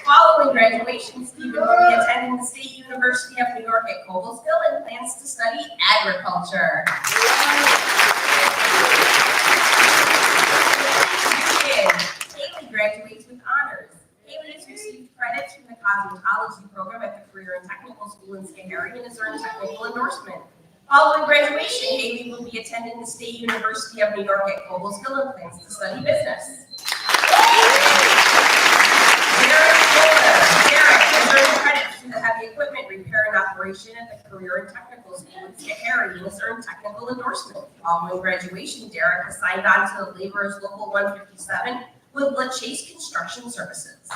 Speaker 8: Following graduation, Stephen will be attending the State University of New York at Cobblestone and plans to study agriculture. Haley graduates with honors. Haley has received credits from the cosmetology program at the Career and Technical School in Schoharie and has earned technical endorsement. Following graduation, Haley will be attending the State University of New York at Cobblestone and plans to study business. Derek has earned credits through the heavy equipment repair and operation at the Career and Technical School in Schoharie and has earned technical endorsement. Following graduation, Derek has signed on to the Laborers Local 157 with LaChase Construction Services.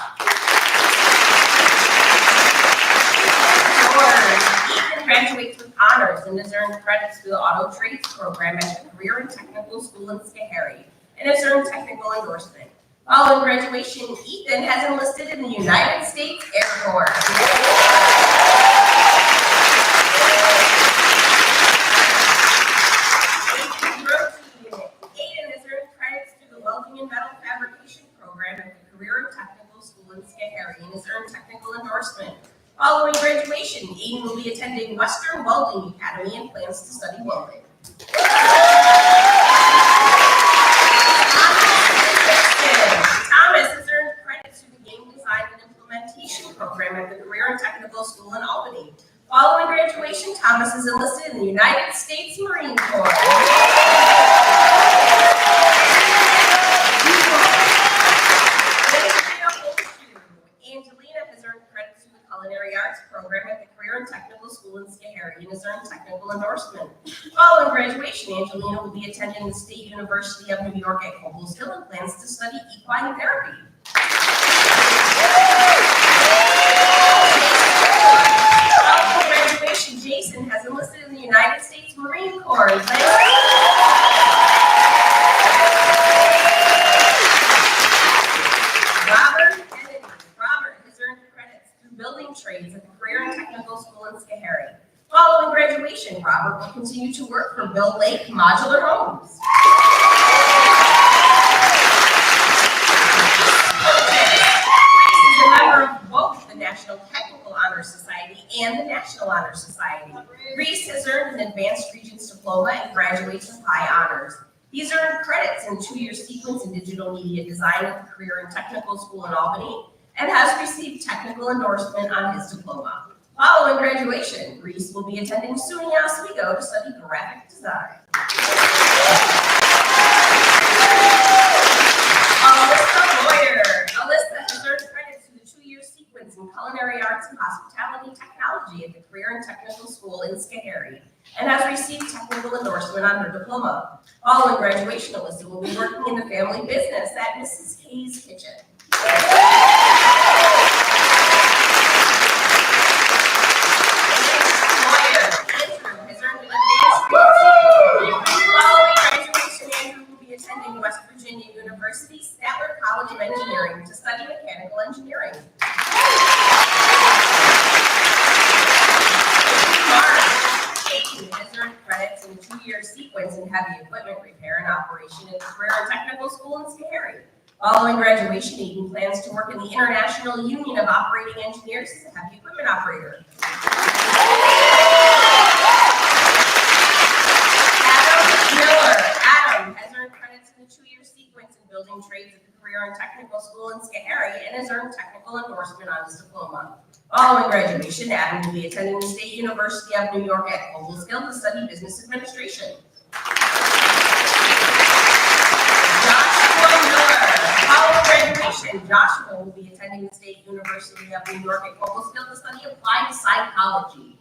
Speaker 8: Ethan graduates with honors and has earned credits through the Auto Trades program at the Career and Technical School in Schoharie and has earned technical endorsement. Following graduation, Ethan has enlisted in the United States Air Force. Aiden has earned credits through the Welding and Metal Fabrication program at the Career and Technical School in Schoharie and has earned technical endorsement. Following graduation, Aiden will be attending Western Welding Academy and plans to study welding. Thomas has earned credits through the Game Design and Implementation program at the Career and Technical School in Albany. Following graduation, Thomas is enlisted in the United States Marine Corps. Angelina has earned credits through the Culinary Arts program at the Career and Technical School in Schoharie and has earned technical endorsement. Following graduation, Angelina will be attending the State University of New York at Cobblestone and plans to study equine therapy. Following graduation, Jason has enlisted in the United States Marine Corps and plans graduation, Robert will continue to work for Bill Lake Modular Homes. He's a member of both the National Technical Honor Society and the National Honor Society. Reese has earned an Advanced Regents Diploma and graduates with high honors. He's earned credits in 2-year sequence in digital media design at the Career and Technical School in Albany and has received technical endorsement on his diploma. Following graduation, Reese will be attending SUNY Oswego to study graphic design. Alyssa Boyer. Alyssa has earned credits in the 2-year sequence in culinary arts and hospitality technology at the Career and Technical School in Schoharie and has received technical endorsement on her diploma. Following graduation, Alyssa will be working in the family business at Mrs. K's Kitchen. Attending West Virginia University Statler College of Engineering to study mechanical engineering. Hayden has earned credits in a 2-year sequence in heavy equipment repair and operation at the Career and Technical School in Schoharie. Following graduation, Hayden plans to work in the International Union of Operating Engineers as a heavy equipment operator. Adam has earned credits in the 2-year sequence in building trades at the Career and Technical School in Schoharie and has earned technical endorsement on his diploma. Following graduation, Adam will be attending the State University of New York at Cobleskill to study business administration. Joshua Miller. Following graduation, Joshua will be attending the State University of New York at Cobleskill to study applied psychology.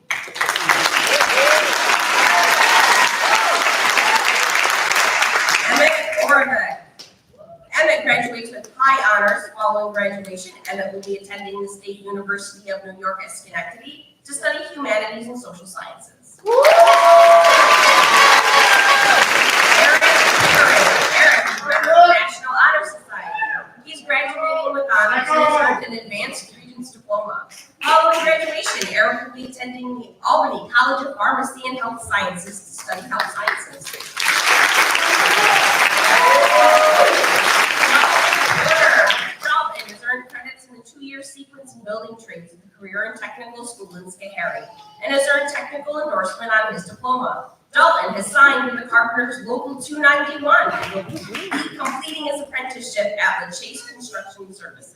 Speaker 8: Emmett graduates with high honors. Following graduation, Emmett will be attending the State University of New York at Schenectady to study humanities and social sciences. Eric is member of the National Honor Society. He's graduating with honors and has earned an Advanced Regents Diploma. Following graduation, Eric will be attending the Albany College of Pharmacy and Health Sciences to study health sciences. Dalton has earned credits in the 2-year sequence in building trades at the Career and Technical School in Schoharie and has earned technical endorsement on his diploma. Dalton has signed with the Carpenters Local 291 and will be completing his apprenticeship at the Chase Construction Services.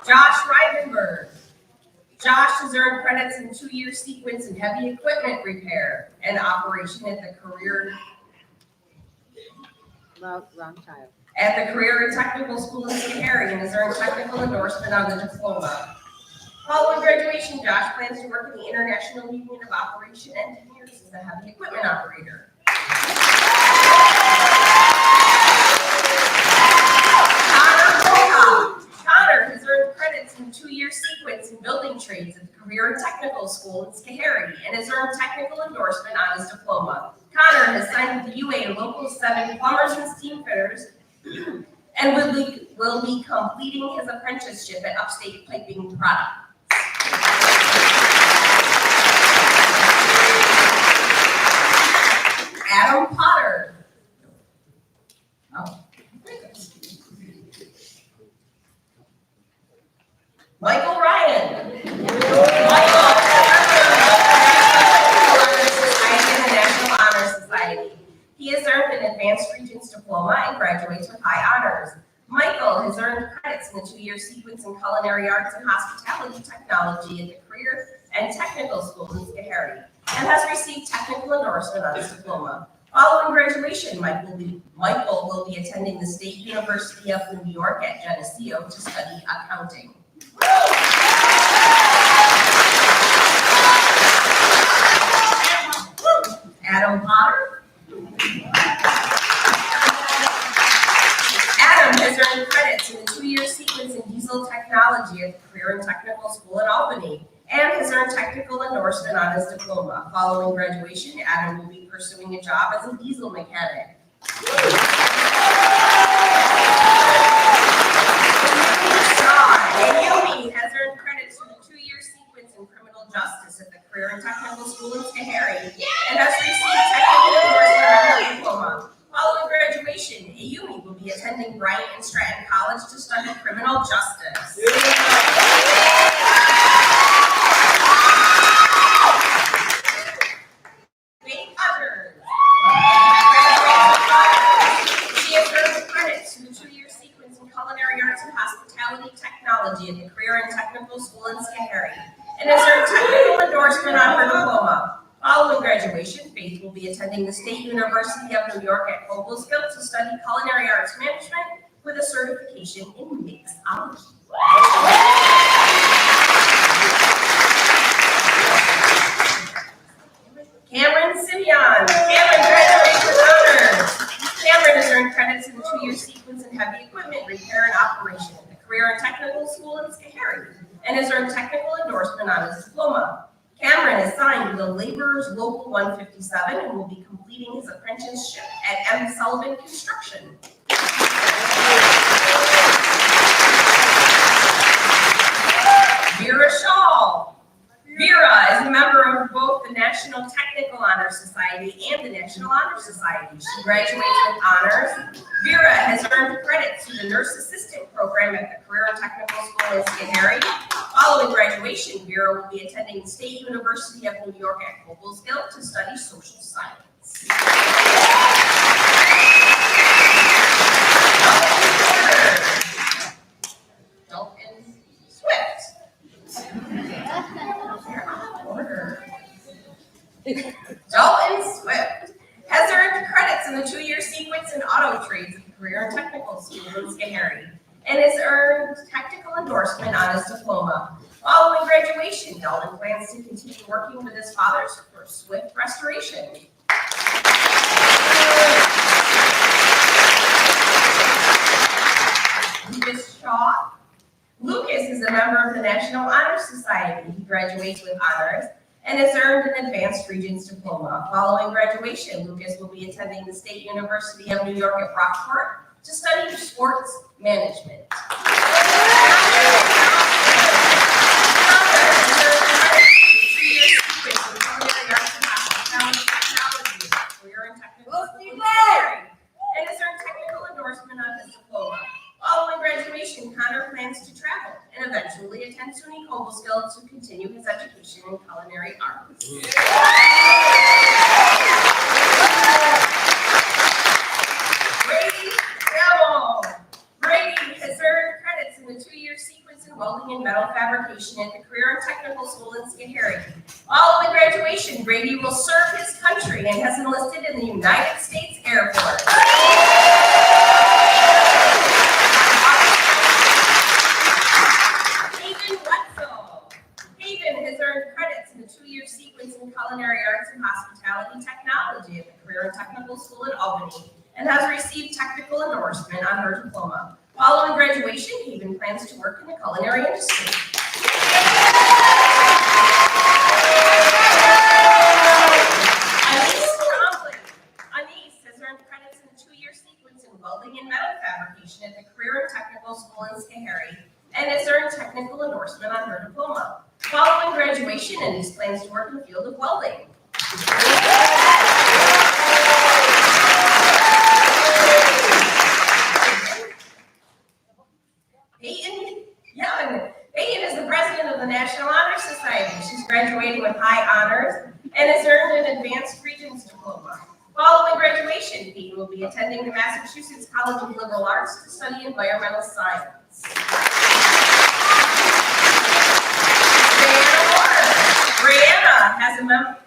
Speaker 8: Josh Reidenberg. Josh has earned credits in 2-year sequence in heavy equipment repair and operation at the Career and Technical School in Schoharie and has earned technical endorsement on the diploma. Following graduation, Josh plans to work in the International Union of Operation Engineers as a heavy equipment operator. Connor has earned credits in 2-year sequence in building trades at the Career and Technical School in Schoharie and has earned technical endorsement on his diploma. Connor has signed with the UA Local 7 Plumbers and Steam Fitters and will be completing his apprenticeship at Upstate Piping Products. Adam Potter. Michael Ryan. Michael in the National Honor Society. He has earned an Advanced Regents Diploma and graduates with high honors. Michael has earned credits in the 2-year sequence in culinary arts and hospitality technology at the Career and Technical School in Schoharie and has received technical endorsement on his diploma. Following graduation, Michael will be attending the State University of New York at Geneseo to study accounting. Adam Potter. Adam has earned credits in the 2-year sequence in diesel technology at the Career and Technical School in Albany and has earned technical endorsement on his diploma. Following graduation, Adam will be pursuing a job as a diesel mechanic. Naomi Serenity has earned credits for the 2-year sequence in criminal justice at the Career and Technical School in Schoharie and has received technical endorsement on her diploma. Following graduation, Ayumi will be attending Bryant and Stratton College to study criminal justice. Faith Huggers. She has earned credits to the 2-year sequence in culinary arts and hospitality technology at the Career and Technical School in Schoharie and has earned technical endorsement on her diploma. Following graduation, Faith will be attending the State University of New York at Cobbleskills to study culinary arts management with a certification in mixology. Cameron Simeon. Cameron graduates with honors. Cameron has earned credits in the 2-year sequence in heavy equipment repair and operation at the Career and Technical School in Schoharie and has earned technical endorsement on his diploma. Cameron is signed with the Laborers Local 157 and will be completing his apprenticeship at M. Sullivan Construction. Vera Shaw. Vera is a member of both the National Technical Honor Society and the National Honor Society. She graduates with honors. Vera has earned credits through the Nurse Assistant Program at the Career and Technical School in Schoharie. Following graduation, Vera will be attending the State University of New York at Cobbleskills to study social science. Dalton Swift. Dalton Swift has earned credits in the 2-year sequence in auto trades at the Career and Technical School in Schoharie and has earned technical endorsement on his diploma. Following graduation, Dalton plans to continue working with his fathers for Swift Restoration. Lucas Shaw. Lucas is a member of the National Honor Society. He graduates with honors and has earned an advanced Regents diploma. Following graduation, Lucas will be attending the State University of New York at Rockport to study sports management. And has earned technical endorsement on his diploma. Following graduation, Connor plans to travel and eventually attend SUNY Cobbleskills to continue his education in culinary arts. Brady Gamble. Brady has earned credits in the 2-year sequence in welding and metal fabrication at the Career and Technical School in Schoharie. Following graduation, Brady will serve his country and has enlisted in the United States Air Force. Culinary arts and hospitality technology at the Career and Technical School in Albany and has received technical endorsement on her diploma. Following graduation, Haven plans to work in the culinary industry. Anise has earned credits in the 2-year sequence in welding and metal fabrication at the Career and Technical School in Schoharie and has earned technical endorsement on her diploma. Following graduation, Anise plans to work in the field of welding. Peyton Young. Peyton is the president of the National Honor Society. She's graduating with high honors and has earned an advanced Regents diploma. Following graduation, Peyton will be attending the Massachusetts College of Liberal Arts to study environmental science. Brianna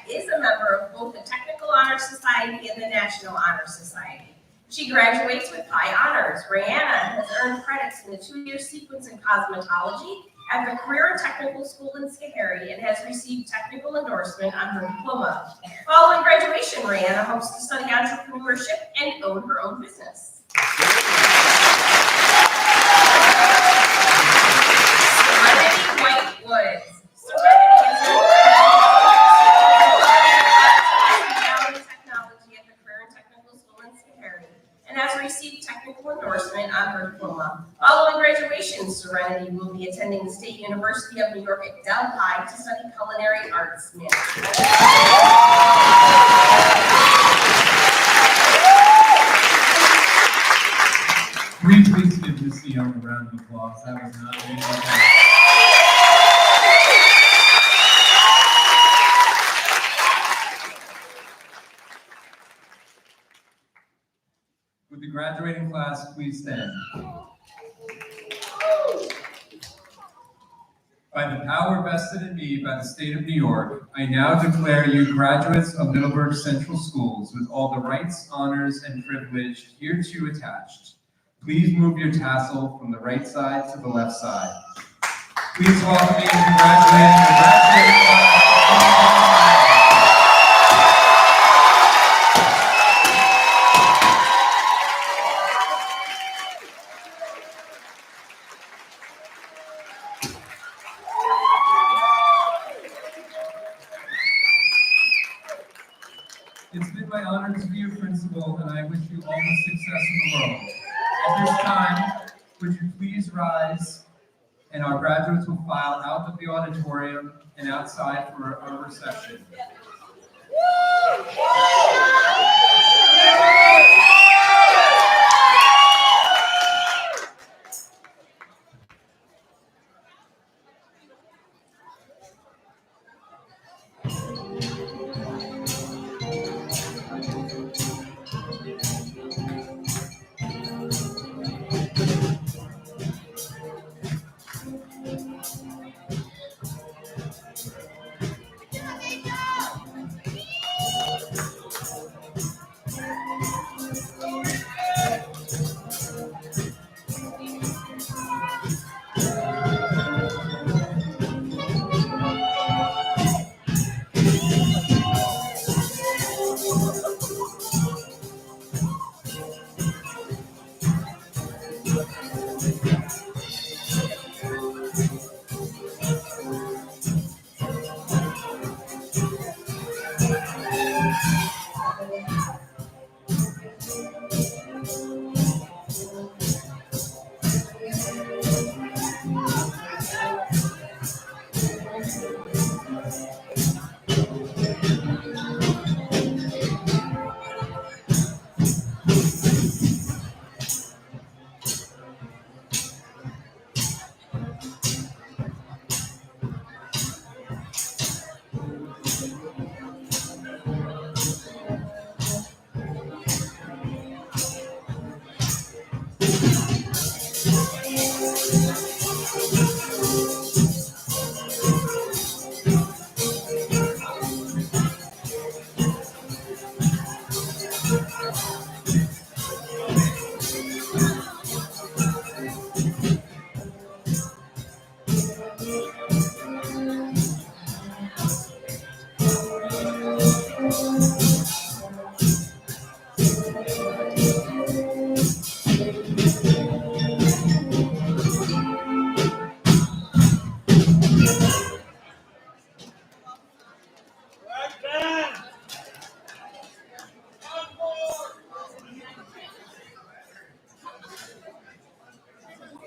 Speaker 8: is a member of both the Technical Honor Society and the National Honor Society. She graduates with high honors. Brianna has earned credits in the 2-year sequence in cosmetology at the Career and Technical School in Schoharie and has received technical endorsement on her diploma. Following graduation, Brianna hopes to study entrepreneurship and own her own business. Serenity White-Woods. And has received technical endorsement on her diploma. Following graduation, Serenity will be attending the State University of New York at Delhi to study culinary arts management.
Speaker 1: Please give Missy Young a round of applause. That was not easy. Would the graduating class please stand? By the power vested in me by the state of New York, I now declare you graduates of Middleburgh Central Schools with all the rights, honors, and privilege hereto attached. Please move your tassel from the right side to the left side. Please welcome me and congratulate the graduating class. It's been my honor to be your principal, and I wish you all the success in the world. At this time, would you please rise, and our graduates will file out of the auditorium and outside for our reception.